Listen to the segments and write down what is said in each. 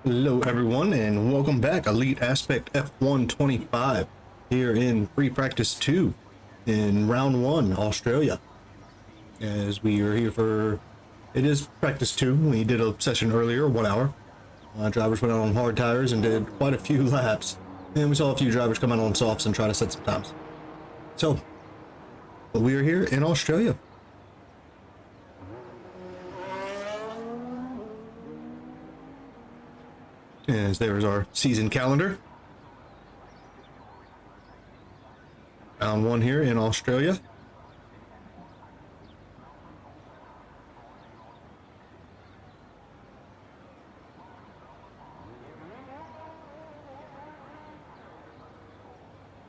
Hello everyone and welcome back. Elite Aspect F125 here in Free Practice 2 in round 1 Australia. As we are here for, it is practice 2. We did a session earlier, 1 hour. Drivers went out on hard tires and did quite a few laps, and we saw a few drivers come out on softs and try to set some times. But we are here in Australia. As there's our season calendar. Round 1 here in Australia.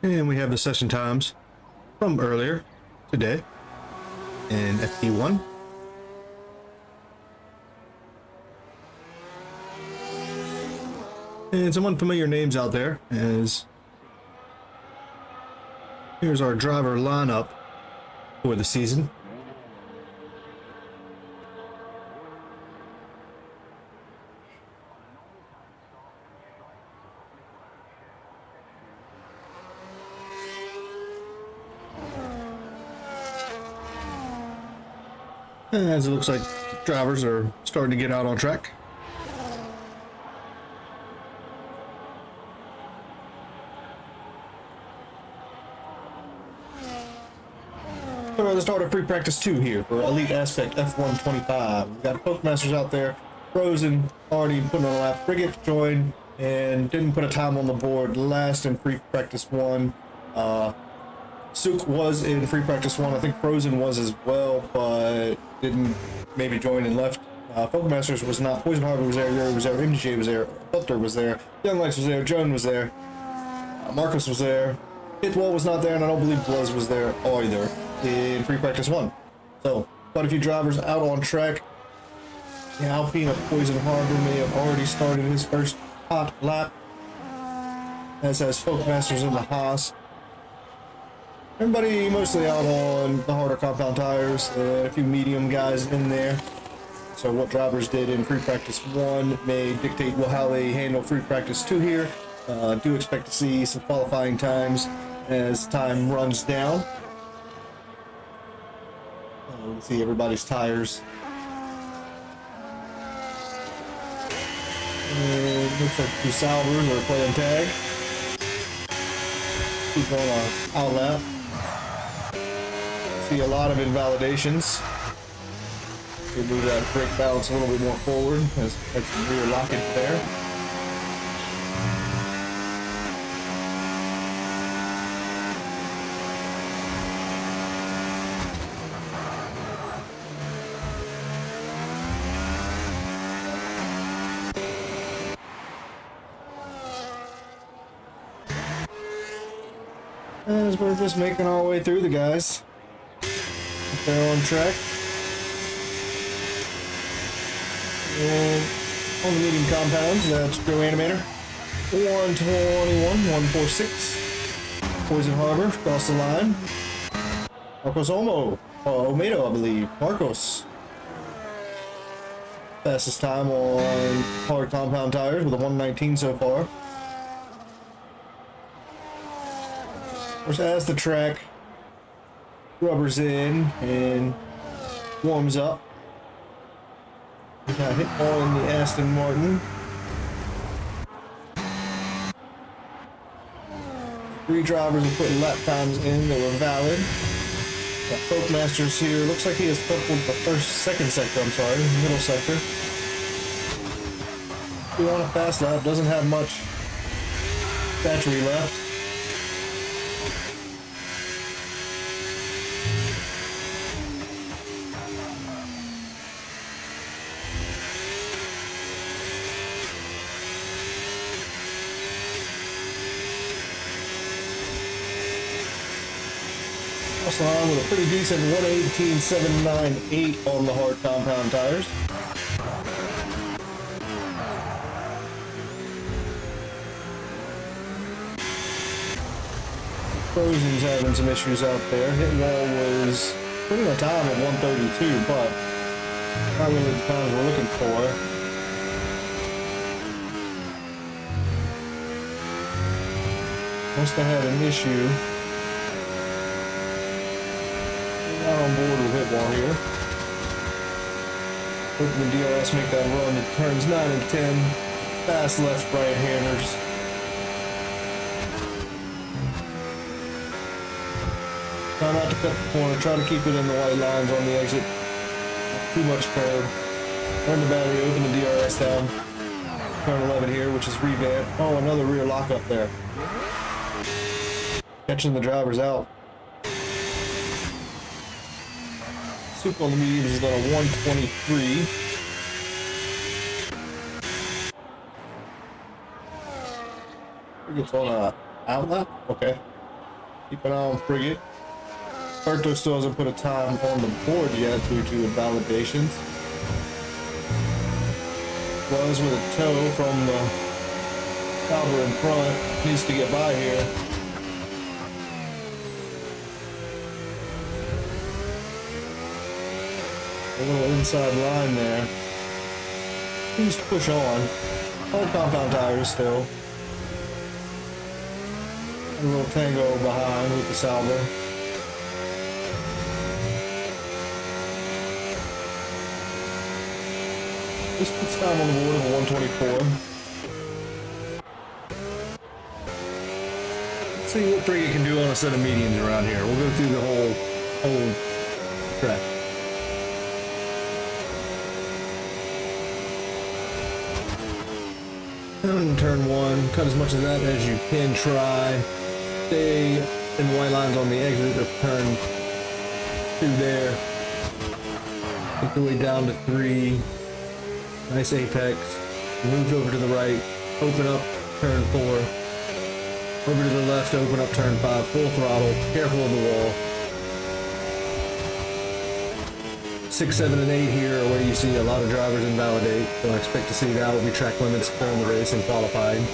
And we have the session times from earlier today in FP1. And some unfamiliar names out there, as here's our driver lineup for the season. As it looks like drivers are starting to get out on track. So the start of Free Practice 2 here for Elite Aspect F125. We've got Postmasters out there. Frozen already putting on a lap. Frigate joined and didn't put a time on the board last in Free Practice 1. Sook was in Free Practice 1. I think Frozen was as well, but didn't maybe join and left. Folkmasters was not. Poison Harbor was there. Yuri was there. MJ was there. Butler was there. Young Lights was there. Joan was there. Marcus was there. Hitwall was not there, and I don't believe Bluz was there either in Free Practice 1. So, quite a few drivers out on track. The Alpine of Poison Harbor may have already started his first hot lap, as has Folkmasters in the Haas. Everybody mostly out on the harder compound tires, and a few medium guys in there. So what drivers did in Free Practice 1 may dictate how they handle Free Practice 2 here. Do expect to see some qualifying times as time runs down. We'll see everybody's tires. And looks like two Salvers are playing tag. Keep on our out lap. See a lot of invalidations. We'll move that brake balance a little bit more forward as that's some rear lockage there. As we're just making our way through the guys. They're on track. And on the medium compounds, that's Joe Animator. 121, 146. Poison Harbor, across the line. Marcos Omedo, I believe. Marcos. Fastest time on hard compound tires with a 119 so far. Of course, as the track rubbers in and warms up, we got hit on the Aston Martin. 3 drivers are putting lap times in that were valid. Got Folkmasters here. Looks like he has purpled the second sector, middle sector. We're on a fast lap, doesn't have much battery left. Line with a pretty decent 118.798 on the hard compound tires. Frozen's having some issues out there. Hitwall was putting a time of 132, but not really the times we're looking for. Must have had an issue. Not on board with hit wall here. Hoping the DRS make that run. It turns 9 and 10. Fast left right handers. Try not to cut the corner. Try to keep it in the white lines on the exit. Too much curve. Turn the battery, open the DRS down. Turn 11 here, which is revamped. Oh, another rear lock up there. Catching the drivers out. Soup on the mediums is done a 123. Frigate's on a outlet? Okay. Keep an eye on Frigate. Berto still hasn't put a time on the board yet due to invalidations. Was with a tow from the Sauber in front. Needs to get by here. A little inside line there. Needs to push on. All compound tires still. A little tango behind with the Sauber. This puts time on the board of a 124. Let's see what Frigate can do on a set of mediums around here. We'll go through the whole track. Turn 1, cut as much of that as you can try. Stay in the white lines on the exit of turn 2 there. Make your way down to 3. Nice apex. Moved over to the right. Open up turn 4. Over to the left, open up turn 5. Full throttle. Careful of the wall. 6, 7, and 8 here are where you see a lot of drivers invalidate. So I expect to see that will be track limits during the race and qualifying.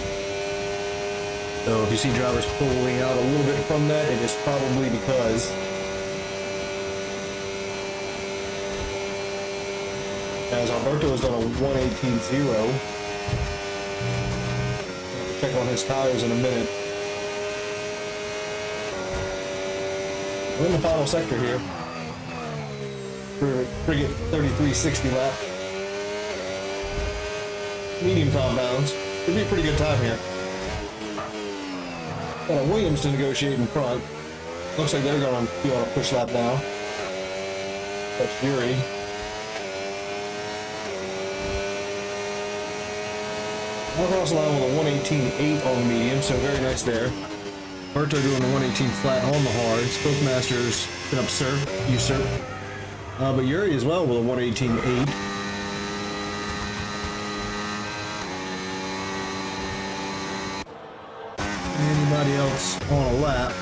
So if you see drivers pulling out a little bit from that, it is probably because as Alberto has done a 118.0. Check on his tires in a minute. We're in the final sector here. For Frigate 3360 lap. Medium compounds. Could be a pretty good time here. Got a Williams to negotiate in front. Looks like they're going to be on a push lap now. That's Yuri. Across the line with a 118.8 on the medium, so very nice there. Berto doing the 118 flat on the hard. Spokemaster's been usurp. But Yuri as well with a 118.8. Anybody else on a lap?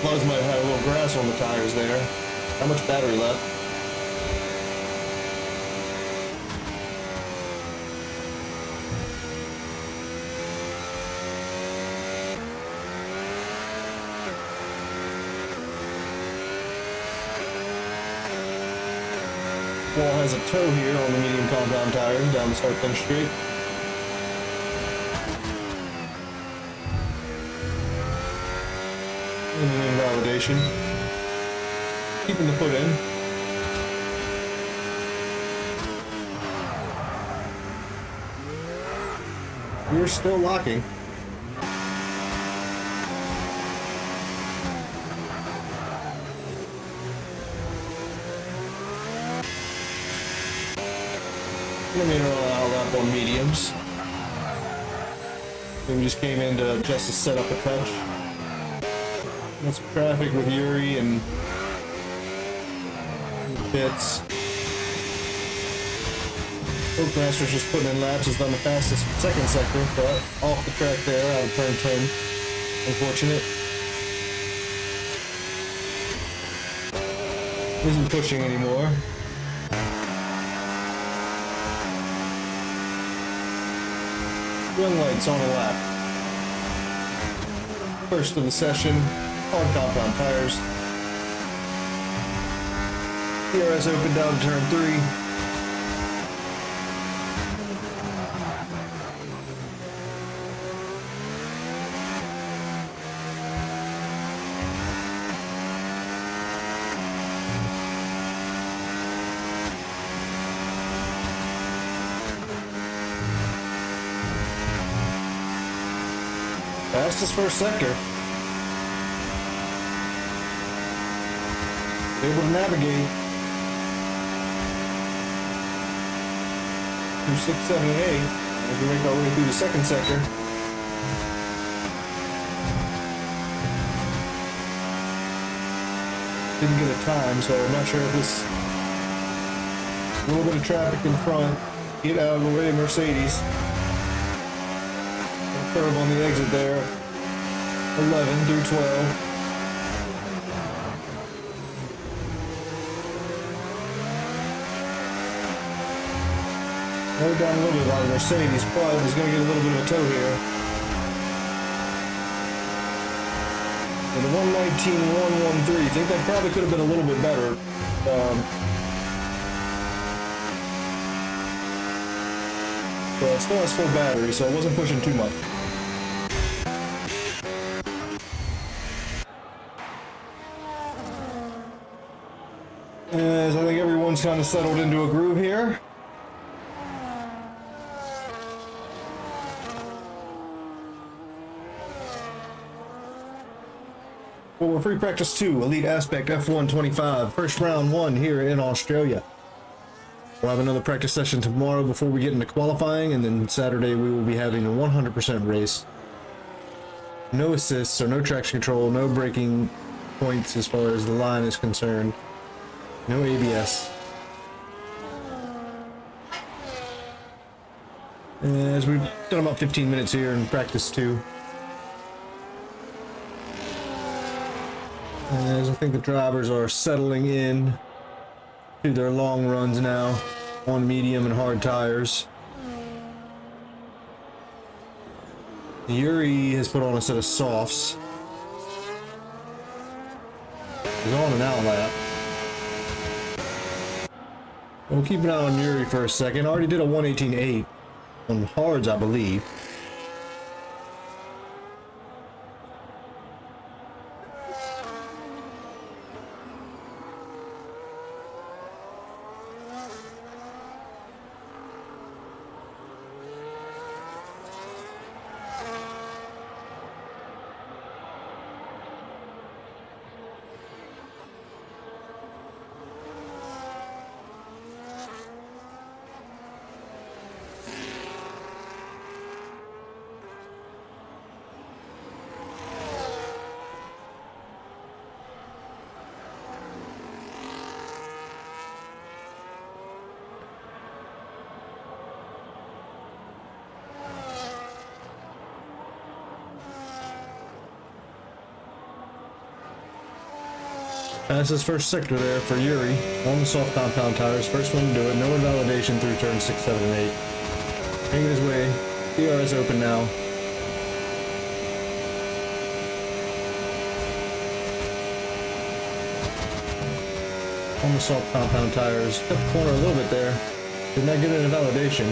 Buzz might have a little grass on the tires there. How much battery left? Wall has a toe here on the medium compound tires down the start finish straight. And an invalidation. Keeping the foot in. We're still locking. Let me roll out lap on mediums. We just came in to adjust the setup a touch. Got some traffic with Yuri and pits. Oakmaster's just putting in laps. Has done the fastest second sector, but off the track there out of turn 10. Unfortunate. Isn't pushing anymore. Young lights on a lap. First of the session. Hard compound tires. DRS open down to turn 3. Fastest first sector. Able to navigate through 6, 7, and 8 as we make our way through the second sector. Didn't get a time, so I'm not sure if this a little bit of traffic in front. Get out of the way, Mercedes. Curve on the exit there. 11 through 12. Slowed down a little bit by the Mercedes, but is going to get a little bit of a tow here. For the 119.113, I think that probably could have been a little bit better. But it still has full battery, so it wasn't pushing too much. As I think everyone's kind of settled into a groove here. Well, we're free practice 2, Elite Aspect F125, first round 1 here in Australia. We'll have another practice session tomorrow before we get into qualifying, and then Saturday we will be having a 100% race. No assists or no traction control, no braking points as far as the line is concerned. No ABS. As we've done about 15 minutes here in practice 2. As I think the drivers are settling in to their long runs now on medium and hard tires. Yuri has put on a set of softs. He's on an out lap. We'll keep an eye on Yuri for a second. Already did a 118.8 on hards, I believe. That's his first sector there for Yuri on the soft compound tires. First one to do it. No invalidation through turns 6, 7, and 8. Making his way. DRS open now. On the soft compound tires. Cut the corner a little bit there. Did not get an invalidation.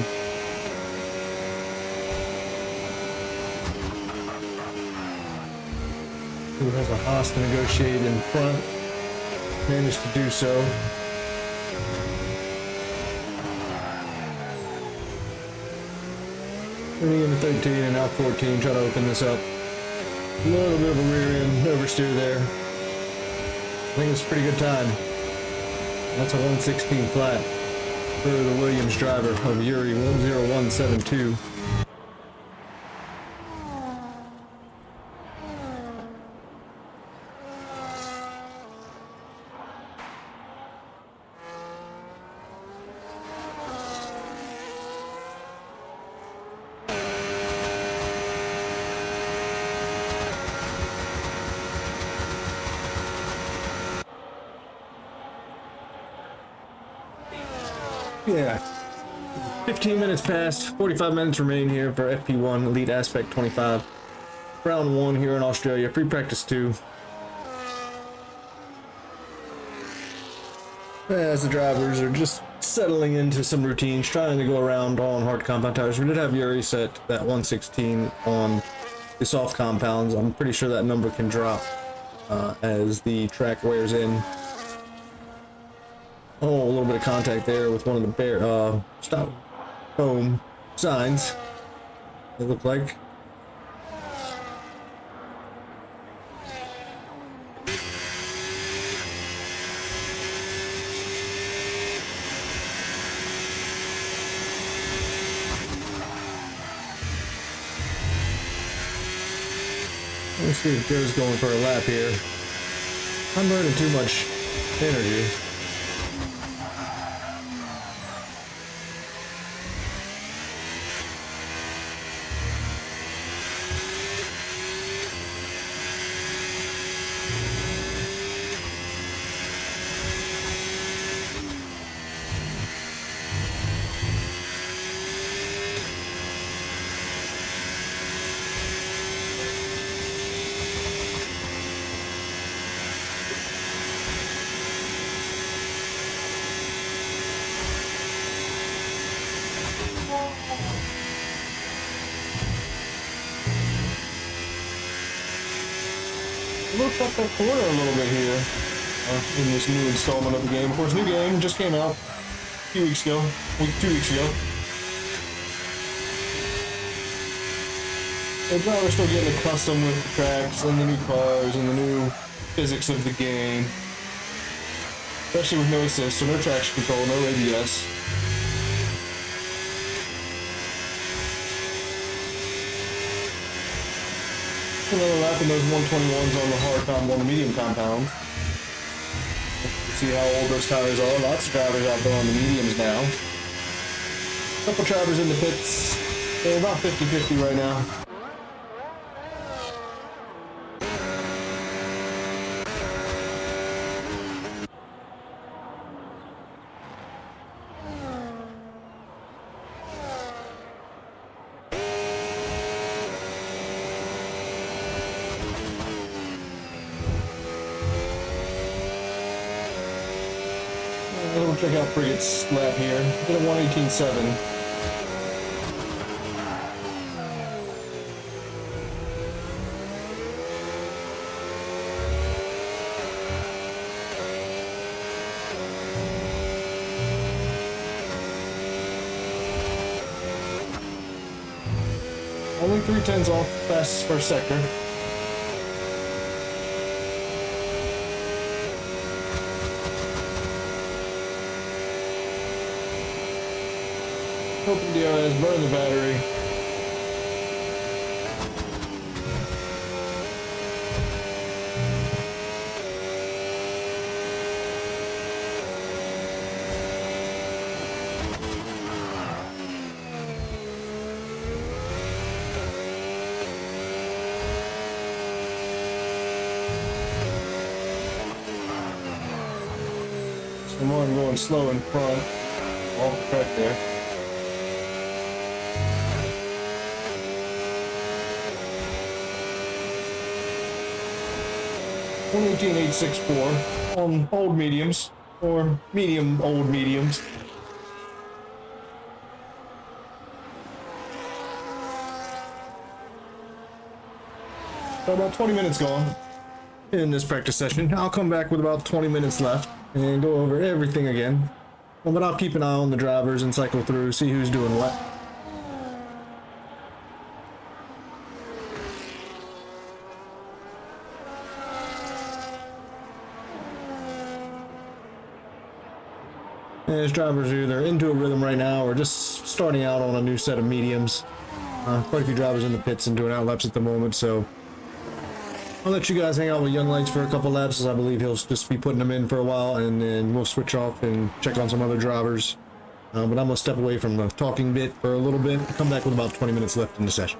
Who has a Haas to negotiate in front. Managed to do so. Turning into 13 and out 14, trying to open this up. A little bit of a rear end oversteer there. I think it's a pretty good time. That's a 116 flat for the Williams driver of Yuri, 10172. Yeah, 15 minutes past, 45 minutes remain here for FP1 Elite Aspect 25. Round 1 here in Australia, free practice 2. as the drivers are just settling into some routines, trying to go around on hard compound tires. We did have Yuri set that 116 on the soft compounds. I'm pretty sure that number can drop as the track wears in. Oh, a little bit of contact there with one of the stop home signs, it looked like. Let's see if Joe's going for a lap here. I'm burning too much energy. Looked up that corner a little bit here in this new installment of the game. Of course, new game just came out a few weeks ago, 2 weeks ago. The driver's still getting accustomed with the tracks and the new cars and the new physics of the game. Especially with no assist, so no traction control, no ABS. Another lap in those 121s on the on the medium compound. See how old those tires are. Lots of drivers out there on the mediums now. A couple drivers in the pits. They're about 50-50 right now. We'll check out Frigate's lap here. Did a 1:18.7. Only 3/10s off fastest first sector. Hoping DRS burn the battery. Someone going slow in front. Off the track there. 1:18.864 on old mediums, or medium old mediums. So about 20 minutes gone in this practice session. I'll come back with about 20 minutes left and go over everything again. But I'll keep an eye on the drivers and cycle through, see who's doing what. And his drivers are either into a rhythm right now or just starting out on a new set of mediums. Quite a few drivers in the pits and doing out laps at the moment, so I'll let you guys hang out with Young Lights for a couple laps, as I believe he'll just be putting them in for a while, and then we'll switch off and check on some other drivers. But I'm going to step away from the talking bit for a little bit, come back with about 20 minutes left in the session.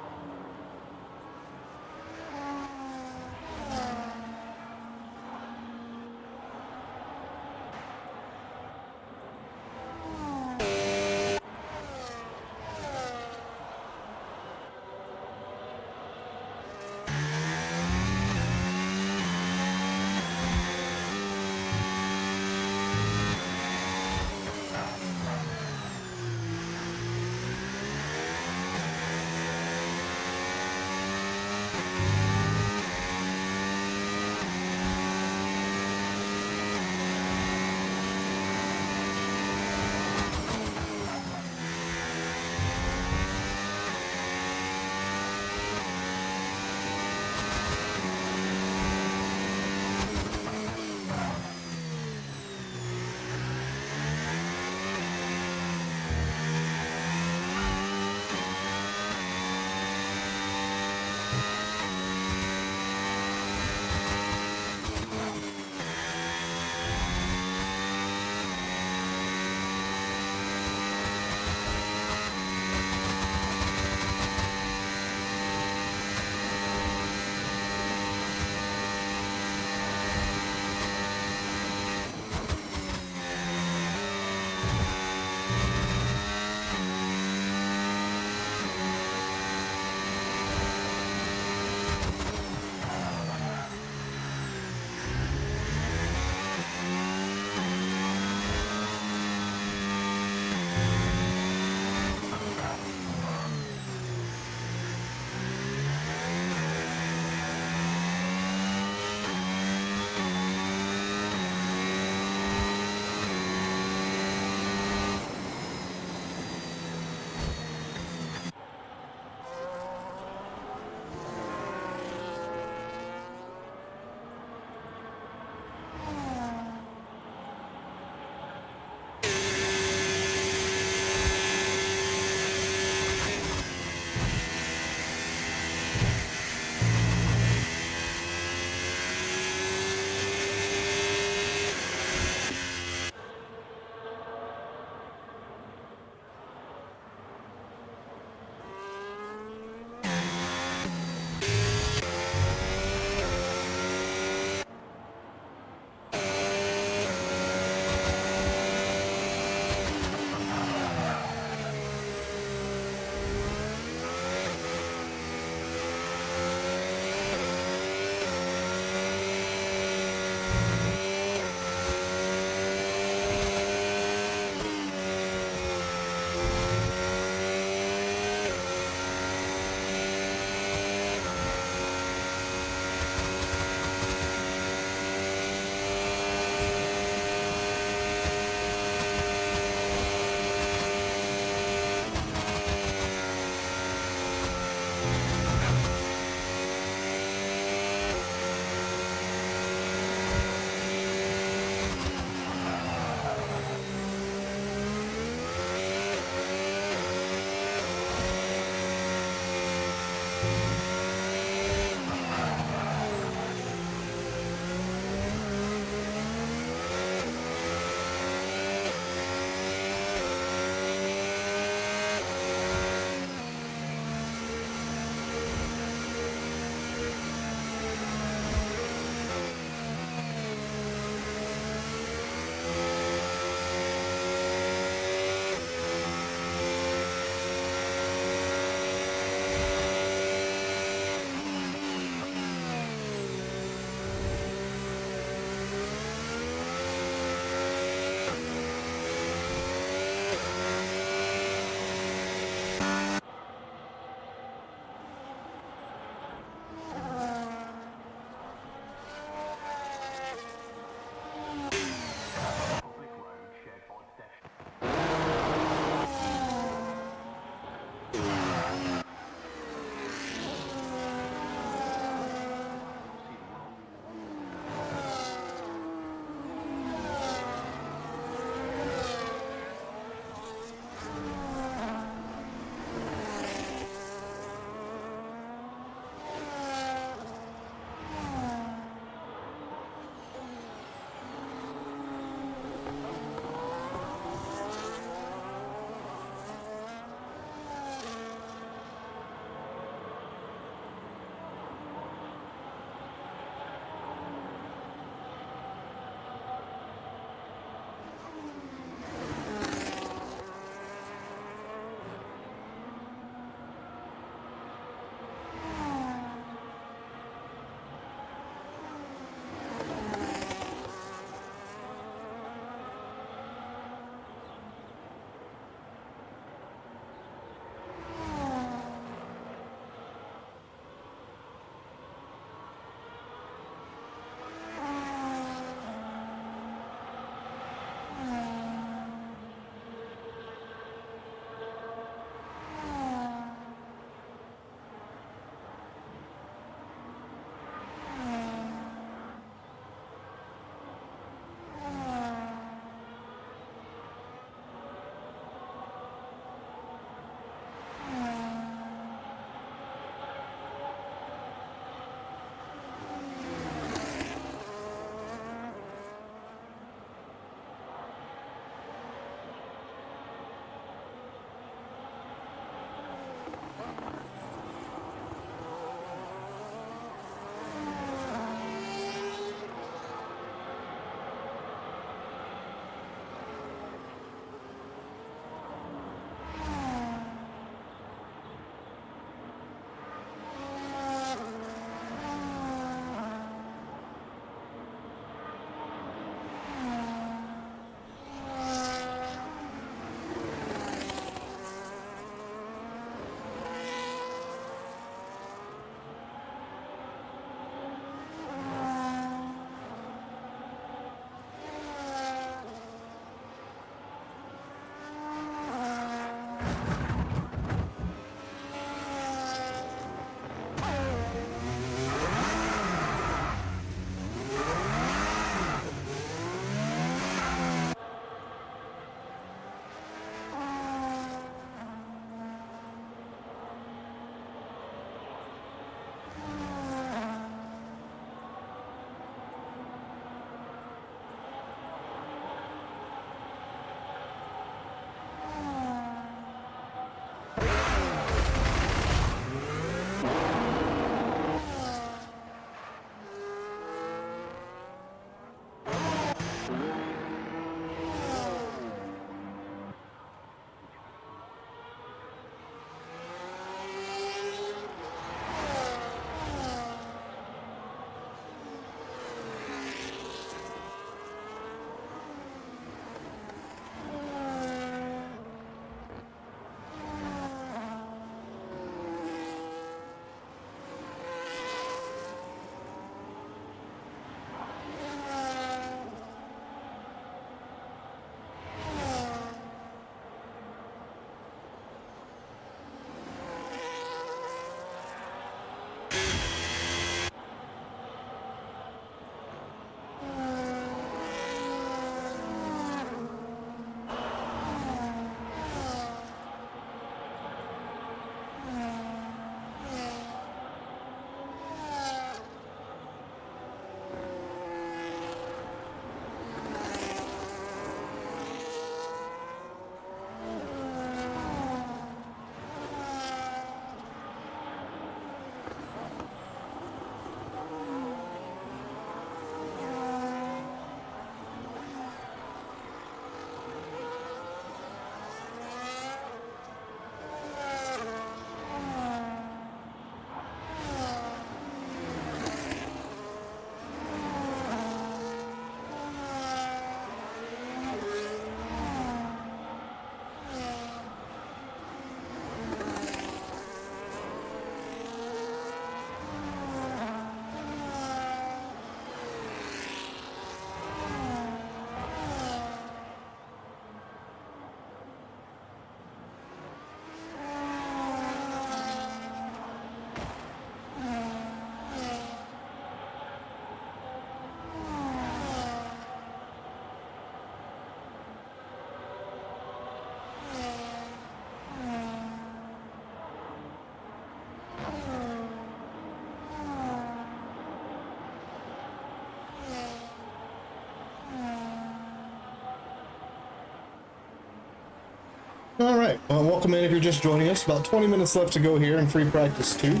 All right, well, welcome in if you're just joining us. About 20 minutes left to go here in free practice 2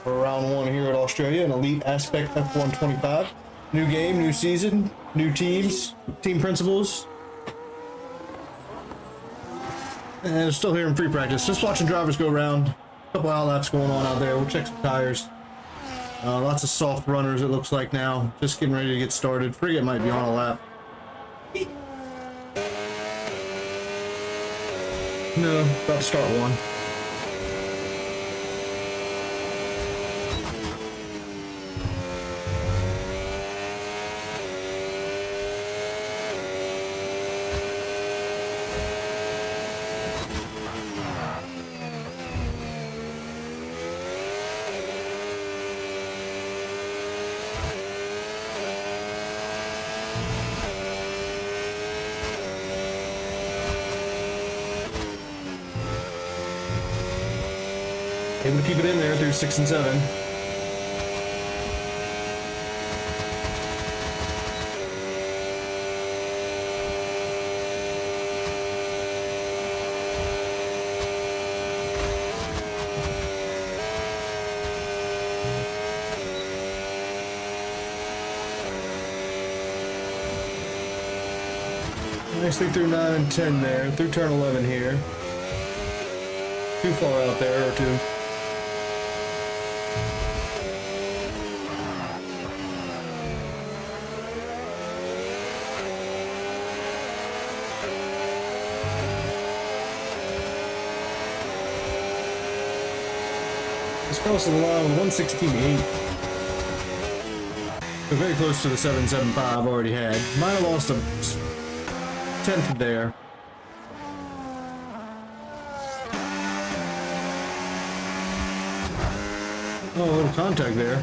for round 1 here at Australia in Elite Aspect F125. New game, new season, new teams, team principles. And still here in free practice, just watching drivers go around. A couple outlaps going on out there. We'll check some tires. Lots of soft runners it looks like now. Just getting ready to get started. Frigate might be on a lap. No, about to start one. Able to keep it in there through 6 and 7. Nicely through 9 and 10 there, through turn 11 here. Too far out there, or two. It's close to the line with 116.8. So very close to the 775 already had. Might have lost a tenth there. Oh, a little contact there.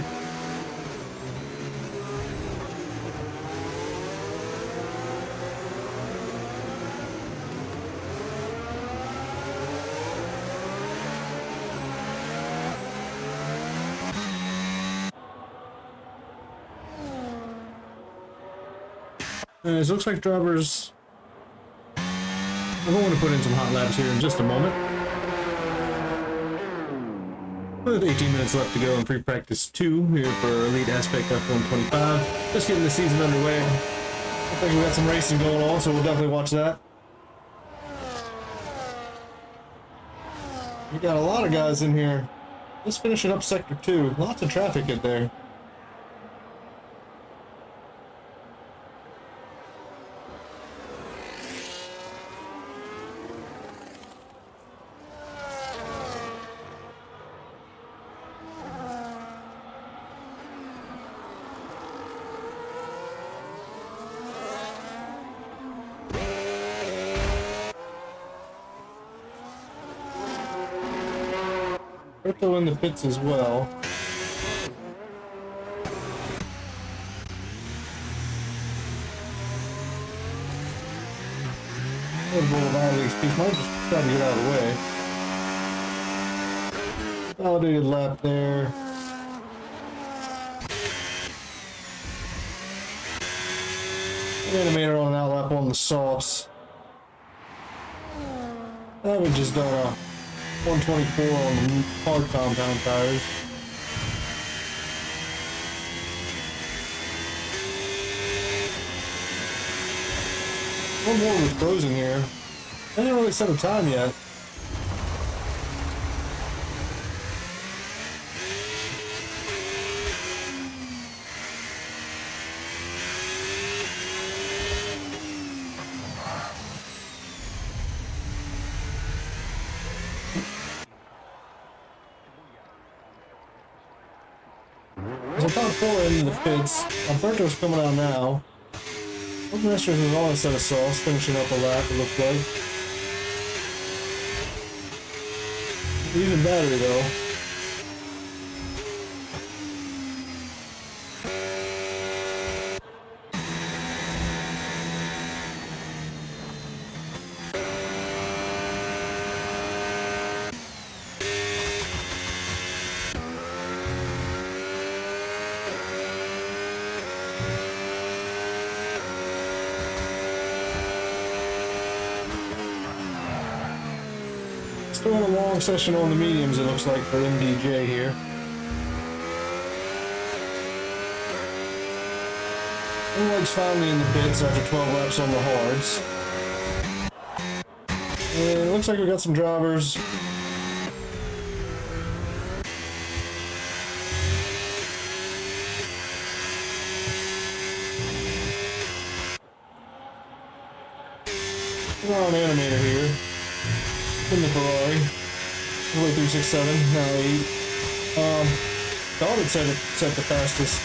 And it looks like drivers are going to put in some hot laps here in just a moment. With 18 minutes left to go in free practice 2 here for Elite Aspect F125. Just getting the season underway. I think we got some racing going on, so we'll definitely watch that. We got a lot of guys in here. Just finishing up Sector 2. Lots of traffic in there. Crypto in the pits as well. Might just try to get out of the way. Validated lap there. Animator on an outlap on the softs. That was just done a 124 on the hard compound tires. One more with frozen here. I didn't really set a time yet. So I'm about to pull into the pits. Alberto's coming out now. Masters is on a set of sauce, finishing up a lap, it looks like. Using battery though. Still in a long session on the mediums, it looks like, for MDJ here. Unlike's finally in the pits after 12 laps on the hards. And it looks like we got some drivers. We're on animator here. In the Ferrari. All the way through 6-7, now 8. Thought it set the fastest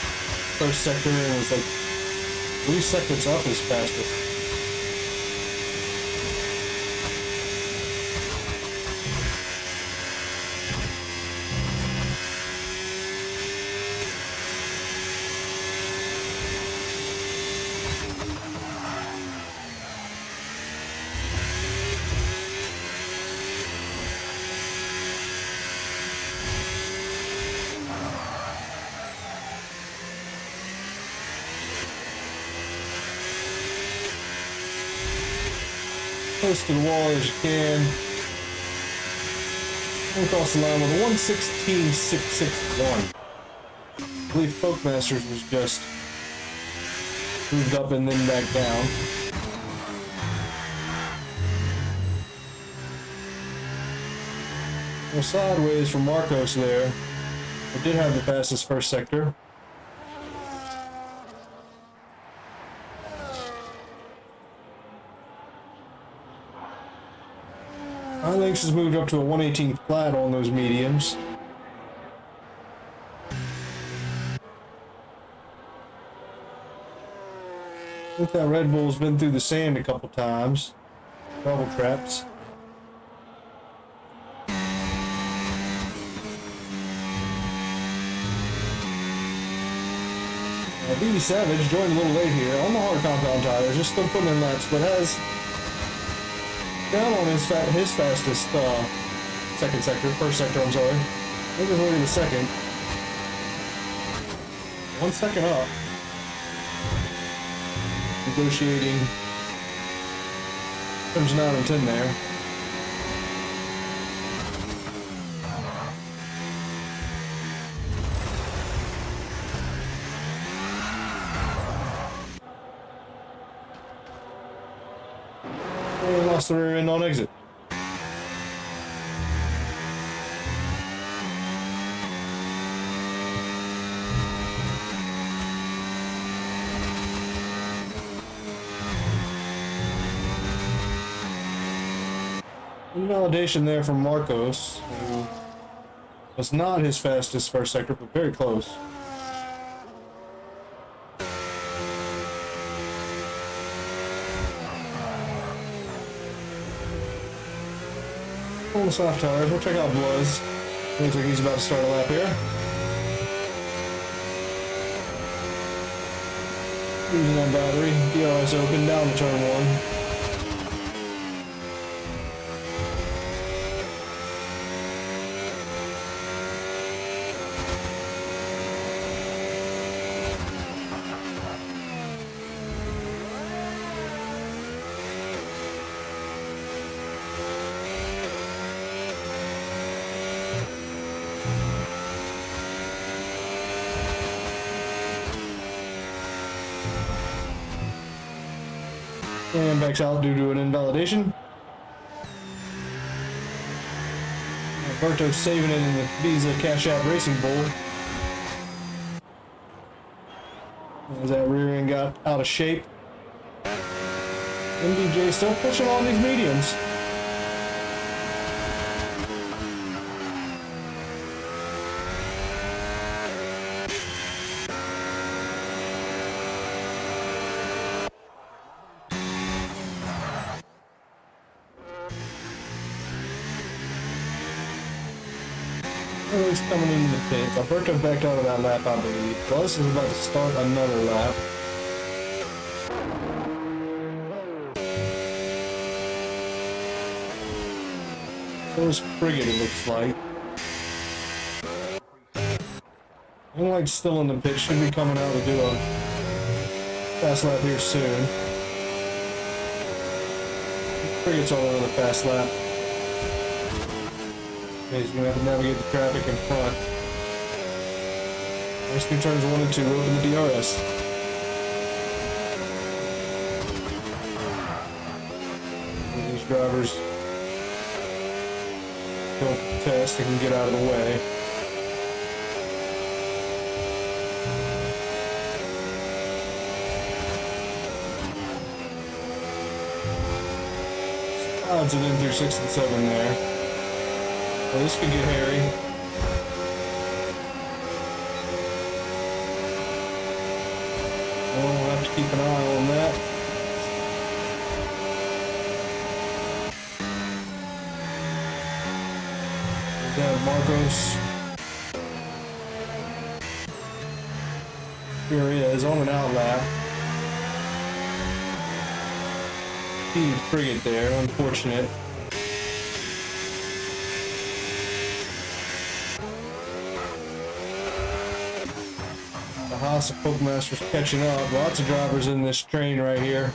first sector, and it was like 3 seconds up his fastest. Close to the wall as you can. And across the line with a 1:16.661. I believe Folkmasters was just moved up and then back down. Well, sideways from Marcos there. I did have the fastest first sector. Links has moved up to a 1/18 flat on those mediums. I think that Red Bull's been through the sand a couple times. Double traps. BB Savage joined a little late here on the hard compound tires, just still putting in laps, but has down on his fastest first sector, I'm sorry. I think it's only the second. 1 second up. Negotiating. Turns 9 and 10 there. And lost the rear end on exit. Invalidation there from Marcos, who was not his fastest first sector, but very close. On the soft tires, we'll check out Bluzz. Looks like he's about to start a lap here. Using that battery, DRS open, down to turn 1. And backs out due to an invalidation. Alberto's saving it in the Visa Cash App Racing Bowl. As that rear end got out of shape. MDJ still pushing on these mediums. He's coming into the pits. Alberto backed out of that lap, I believe. Plus is about to start another lap. There's Frigate, it looks like. Unlike still in the pit, should be coming out to do a fast lap here soon. Frigate's on another fast lap. He's going to have to navigate the traffic in front. Rescue turns 1 and 2, open the DRS. These drivers don't test and can get out of the way. Odds it in through 6 and 7 there. Well, this could get hairy. Well, we'll have to keep an eye on that. There's that Marcos. Here he is on an outlap. Huge frigate there, unfortunate. The Haas of Pokemaster's catching up. Lots of drivers in this train right here.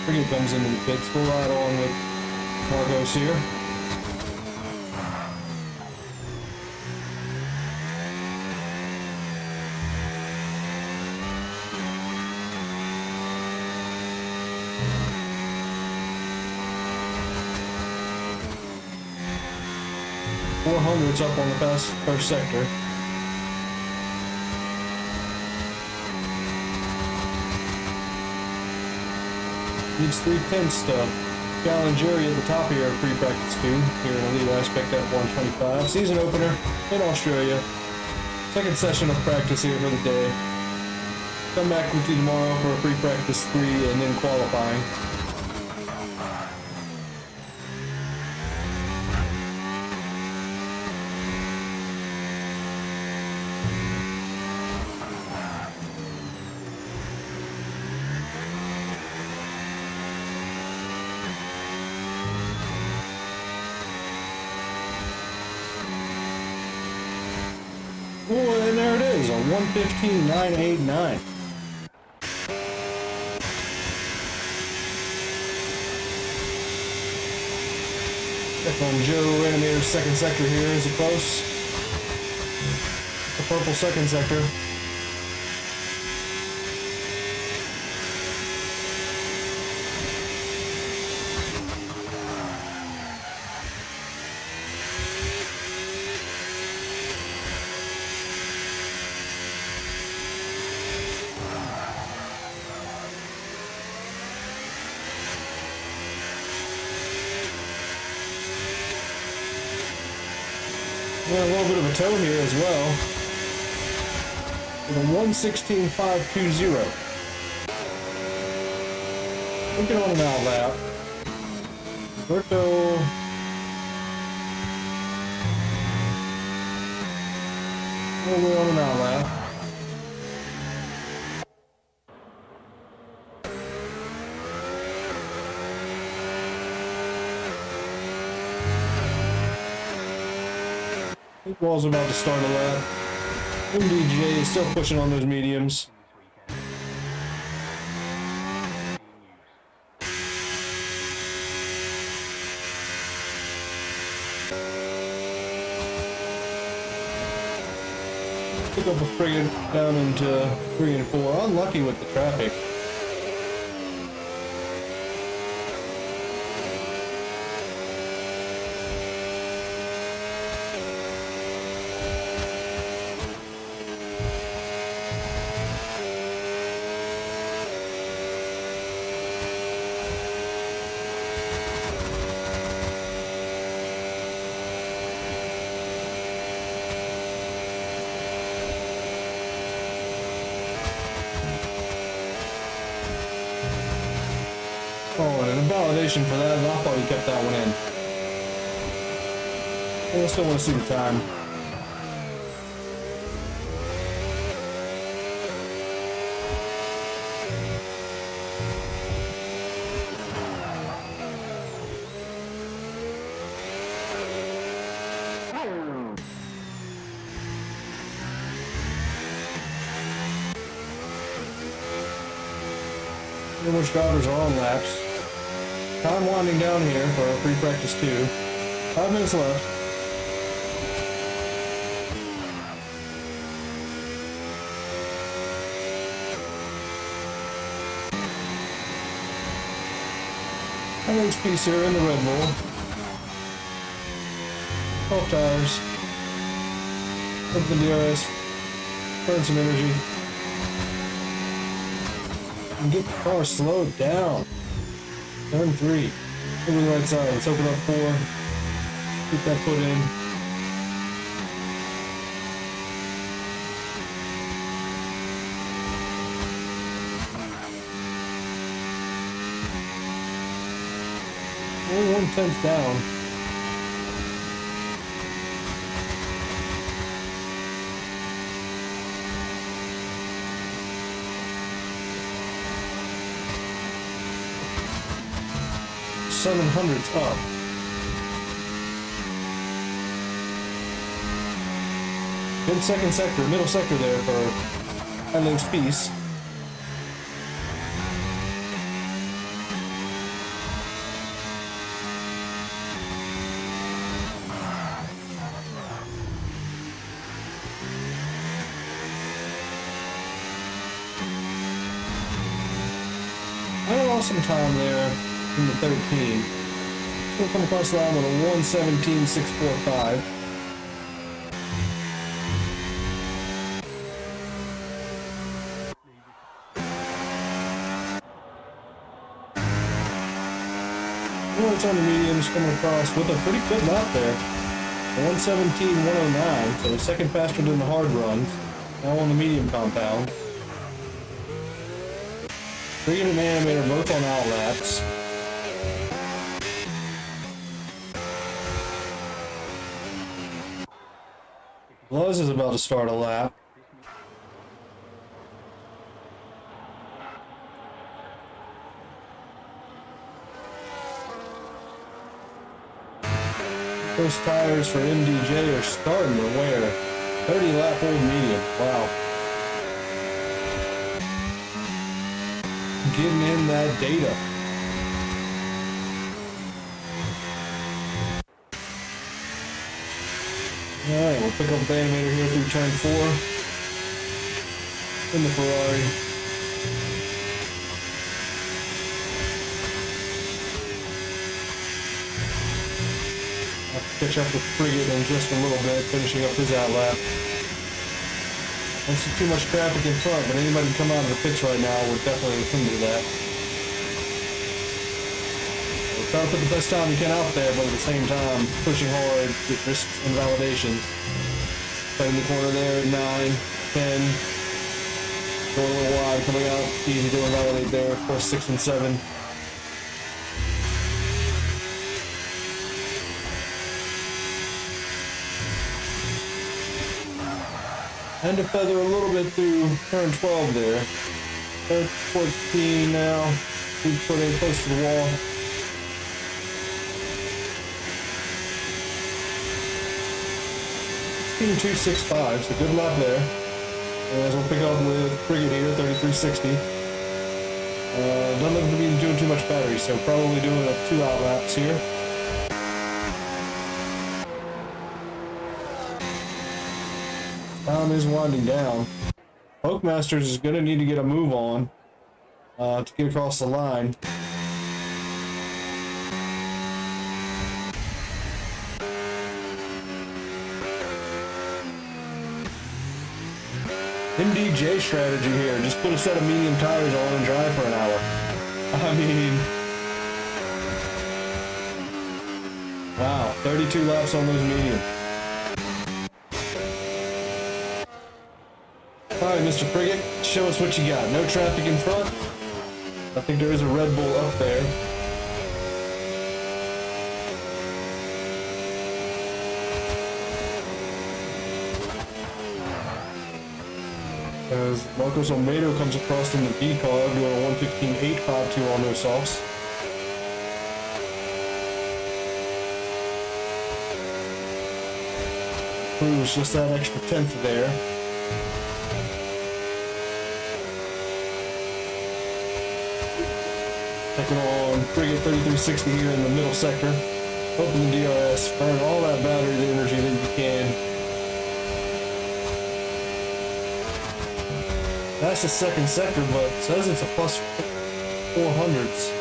Frigate comes into the pits. We'll ride on with Marcos here. .400's up on the first sector. Needs 3/10 stuff. Challenge Jerry at the top here of pre-practice 2 here in Elite Aspect F125. Season opener in Australia. Second session of practice here for the day. Come back with you tomorrow for a pre-practice 3 and then qualifying. Oh, and there it is, a 1:15.989. Check on Joe Animator's second sector here. Is it close? The purple second sector. Yeah, a little bit of a tow here as well. With a 1:16.520. Looking on an outlap. Roberto. We're on an outlap. Wall's about to start a lap. MDJ is still pushing on those mediums. Pick up a frigate down into 3 and 4. Unlucky with the traffic. Oh, and a validation for that, and I thought he kept that one in. I still want to see the time. Pretty much drivers are on laps. Time winding down here for our free practice 2. 5 minutes left. HP here in the Red Bull. 12 tires. Open the DRS. Burn some energy. And get the car slowed down. Turn 3. Over the right side. Let's open up 4. Get that foot in. Only 1/10 down. $700's up. Good second sector, middle sector there for Island's piece. I lost some time there in the 13. We'll come across the line with a 1:17.645. It's on the mediums, coming across with a pretty good lap there. 1:17.109, so a second faster than the hard runs. Now on the medium compound. Frigate and Animator both on out laps. Luz is about to start a lap. Those tires for MDJ are starting to wear. 30 lap old medium. Wow. Getting in that data. Alright, we'll pick up the Animator here through turn 4. In the Ferrari. I'll catch up with Frigate in just a little bit, finishing up his out lap. Don't see too much traffic in front, but anybody can come out of the pits right now would definitely hinder that. We'll try to put the best time we can out there, but at the same time, pushing hard with risks and validations. Right in the corner there, 9, 10. Going a little wide, coming out, easy to invalidate there, of course 6 and 7. And to feather a little bit through turn 12 there. Turn 14 now. We put in close to the wall. 265, so good lap there. As we'll pick up with Frigate here, 3360. Doesn't look to be doing too much battery, so probably doing a 2 out laps here. Time is winding down. Oakmasters is going to need to get a move on to get across the line. MDJ strategy here. Just put a set of medium tires on and drive for an hour. I mean, wow, 32 laps on those medium. Alright, Mr. Frigate, show us what you got. No traffic in front. I think there is a Red Bull up there. As Marcos Olmedo comes across in the B car, doing a 1:15.852 on those softs. Proves just that extra 10th there. Checking on Frigate 3360 here in the middle sector. Open the DRS, burn all that battery energy that you can. That's the second sector, but it says it's a plus 400s.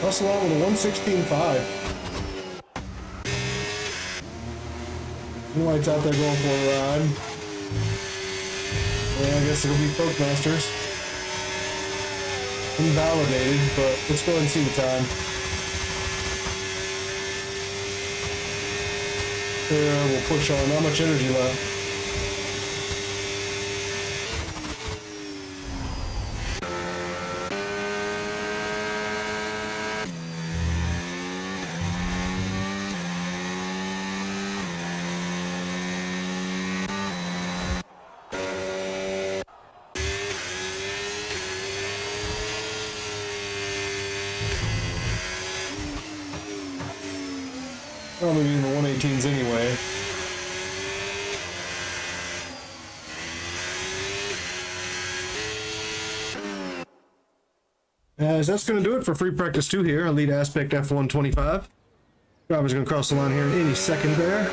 Plus along with a 116.5. New lights out there going for a ride. Yeah, I guess it'll be Folkmasters. Invalidated, but let's go ahead and see the time. There, we'll push on. Not much energy left. Probably in the 118s anyway. As that's going to do it for free practice 2 here, Elite Aspect F125. Driver's going to cross the line here any second there.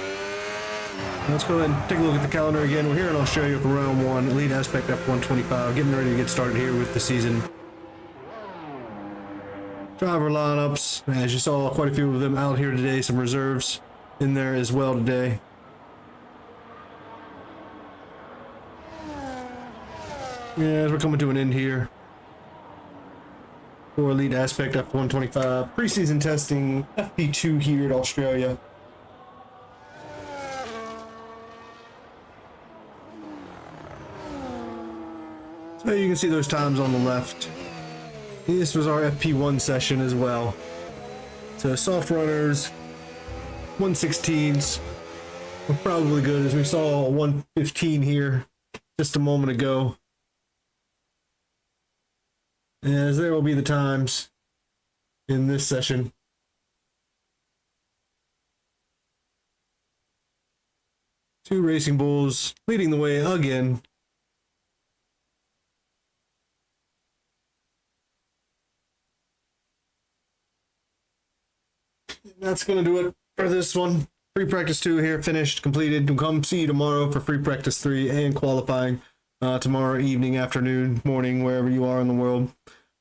Let's go ahead and take a look at the calendar again. We're here in Australia for round 1, Elite Aspect F125, getting ready to get started here with the season. Driver lineups, as you saw, quite a few of them out here today. Some reserves in there as well today. Yeah, as we're coming to an end here for Elite Aspect F125 preseason testing FP2 here in Australia. So you can see those times on the left. This was our FP1 session as well. So soft runners, 116s were probably good, as we saw a 115 here just a moment ago. As there will be the times in this session. Two Racing Bulls leading the way again. That's going to do it for this one. Free practice 2 here, finished, completed. We'll come see you tomorrow for free practice 3 and qualifying tomorrow evening, afternoon, morning, wherever you are in the world.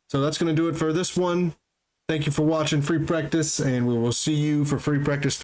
So that's going to do it for this one. Thank you for watching free practice, and we will see you for free practice